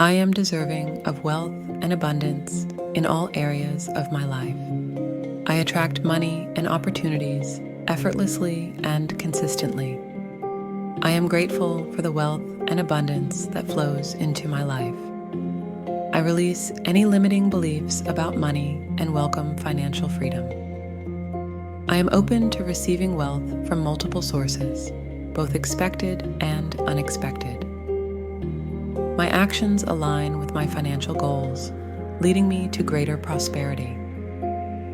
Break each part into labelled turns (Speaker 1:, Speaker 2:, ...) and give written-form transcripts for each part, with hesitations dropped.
Speaker 1: I am deserving of wealth and abundance in all areas of my life. I attract money and opportunities effortlessly and consistently. I am grateful for the wealth and abundance that flows into my life. I release any limiting beliefs about money and welcome financial freedom. I am open to receiving wealth from multiple sources, both expected and unexpected. My actions align with my financial goals, leading me to greater prosperity.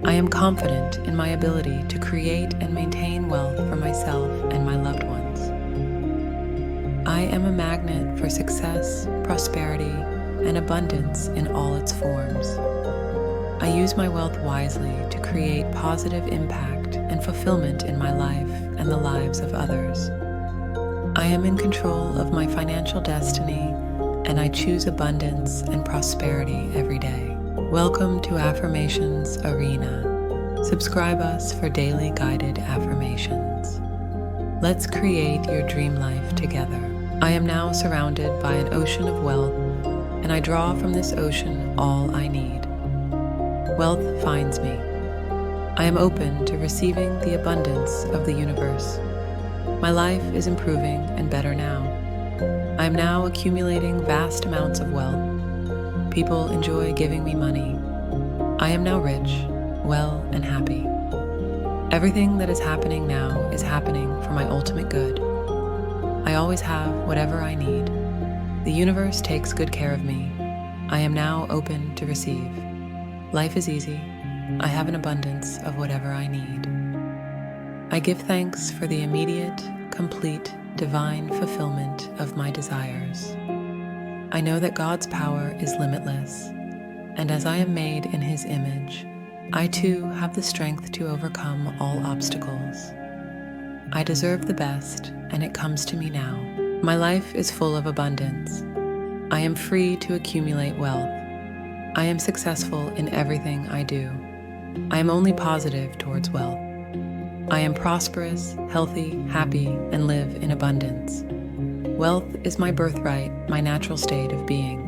Speaker 1: I am confident in my ability to create and maintain wealth for myself and my loved ones. I am a magnet for success, prosperity, and abundance in all its forms. I use my wealth wisely to create positive impact and fulfillment in my life and the lives of others. I am in control of my financial destiny, and I choose abundance and prosperity every day. Welcome to Affirmations Arena. Subscribe us for daily guided affirmations. Let's create your dream life together. I am now surrounded by an ocean of wealth, and I draw from this ocean all I need. Wealth finds me. I am open to receiving the abundance of the universe. My life is improving and better now. I am now accumulating vast amounts of wealth. People enjoy giving me money. I am now rich, well, and happy. Everything that is happening now is happening for my ultimate good. I always have whatever I need. The universe takes good care of me. I am now open to receive. Life is easy. I have an abundance of whatever I need. I give thanks for the immediate, complete, divine fulfillment of my desires. I know that God's power is limitless, and as I am made in His image, I too have the strength to overcome all obstacles. I deserve the best, and it comes to me now. My life is full of abundance. I am free to accumulate wealth. I am successful in everything I do. I am only positive towards wealth. I am prosperous, healthy, happy, and live in abundance. Wealth is my birthright, my natural state of being.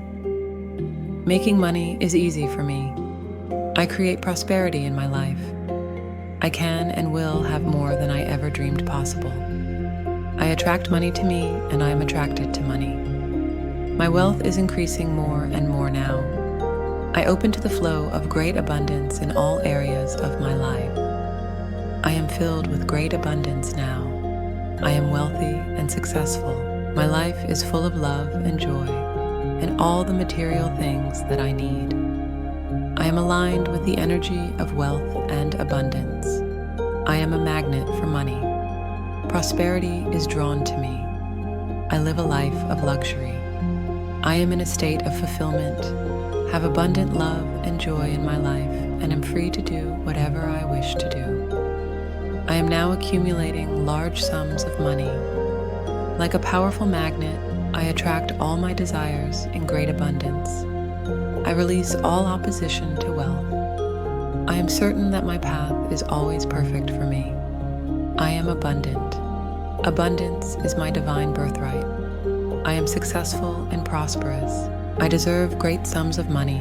Speaker 1: Making money is easy for me. I create prosperity in my life. I can and will have more than I ever dreamed possible. I attract money to me, and I am attracted to money. My wealth is increasing more and more now. I open to the flow of great abundance in all areas of my life. I am filled with great abundance now. I am wealthy and successful. My life is full of love and joy, and all the material things that I need. I am aligned with the energy of wealth and abundance. I am a magnet for money. Prosperity is drawn to me. I live a life of luxury. I am in a state of fulfillment, have abundant love and joy in my life, and am free to do whatever I wish to do. I am now accumulating large sums of money. Like a powerful magnet, I attract all my desires in great abundance. I release all opposition to wealth. I am certain that my path is always perfect for me. I am abundant. Abundance is my divine birthright. I am successful and prosperous. I deserve great sums of money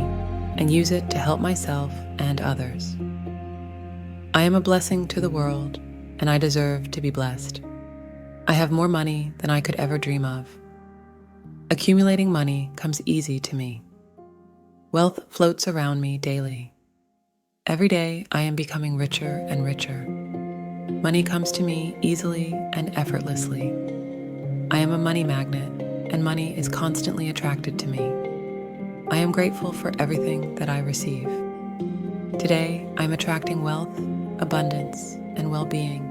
Speaker 1: and use it to help myself and others. I am a blessing to the world, and I deserve to be blessed. I have more money than I could ever dream of. Accumulating money comes easy to me. Wealth floats around me daily. Every day I am becoming richer and richer. Money comes to me easily and effortlessly. I am a money magnet, and money is constantly attracted to me. I am grateful for everything that I receive. Today, I'm attracting wealth, abundance, and well-being.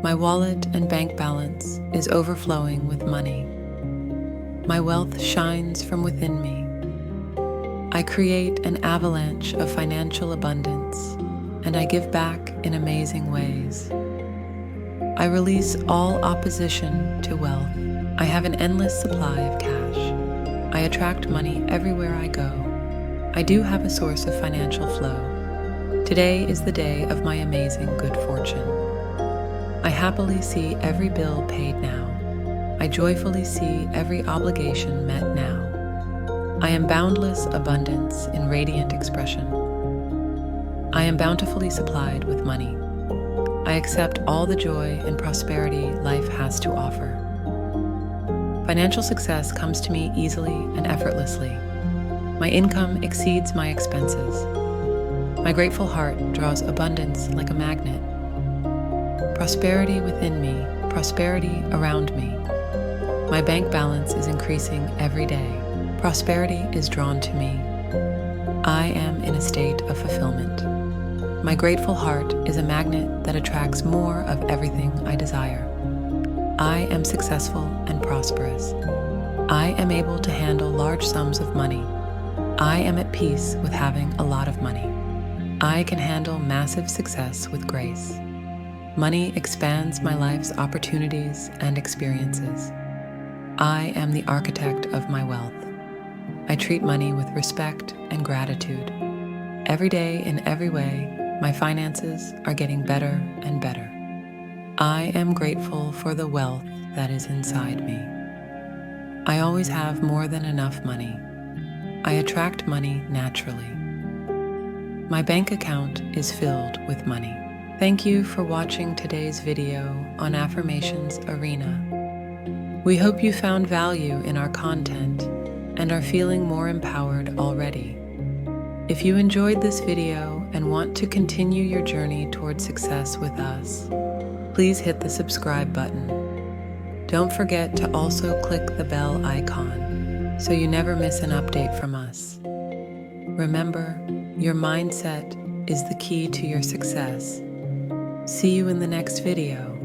Speaker 1: My wallet and bank balance is overflowing with money. My wealth shines from within me. I create an avalanche of financial abundance, and I give back in amazing ways. I release all opposition to wealth. I have an endless supply of cash. I attract money everywhere I go. I do have a source of financial flow. Today is the day of my amazing good fortune. I happily see every bill paid now. I joyfully see every obligation met now. I am boundless abundance in radiant expression. I am bountifully supplied with money. I accept all the joy and prosperity life has to offer. Financial success comes to me easily and effortlessly. My income exceeds my expenses. My grateful heart draws abundance like a magnet. Prosperity within me, prosperity around me. My bank balance is increasing every day. Prosperity is drawn to me. I am in a state of fulfillment. My grateful heart is a magnet that attracts more of everything I desire. I am successful and prosperous. I am able to handle large sums of money. I am at peace with having a lot of money. I can handle massive success with grace. Money expands my life's opportunities and experiences. I am the architect of my wealth. I treat money with respect and gratitude. Every day, in every way, my finances are getting better and better. I am grateful for the wealth that is inside me. I always have more than enough money. I attract money naturally. My bank account is filled with money. Thank you for watching today's video on Affirmations Arena. We hope you found value in our content and are feeling more empowered already. If you enjoyed this video and want to continue your journey toward success with us, please hit the subscribe button. Don't forget to also click the bell icon so you never miss an update from us. Remember, your mindset is the key to your success. See you in the next video.